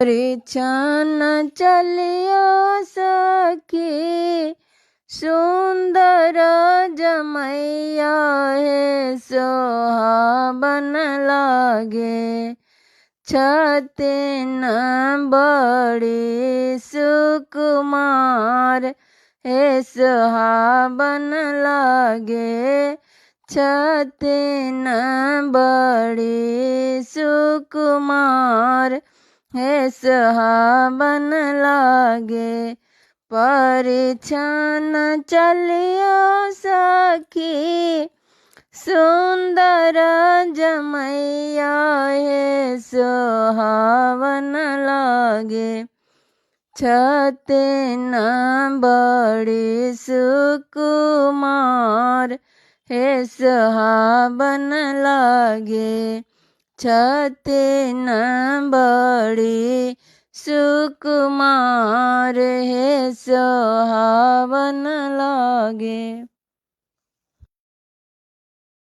परिछन चलियो सखी सुंदर जमैया हे सोहाबन लागे। छतिन बड़ी सुकुमार हे सोहाबन लागे। छतिन बड़ी सुकुमार हे सोहाबन लागे। परिछन चलियो सखी सुंदर जमैया हे सोहावन लागे। छतिन बड़ी सुकुमार हे सोहावन लागे। छतिन बड़ी सुकुमार हे सोहावन लागे।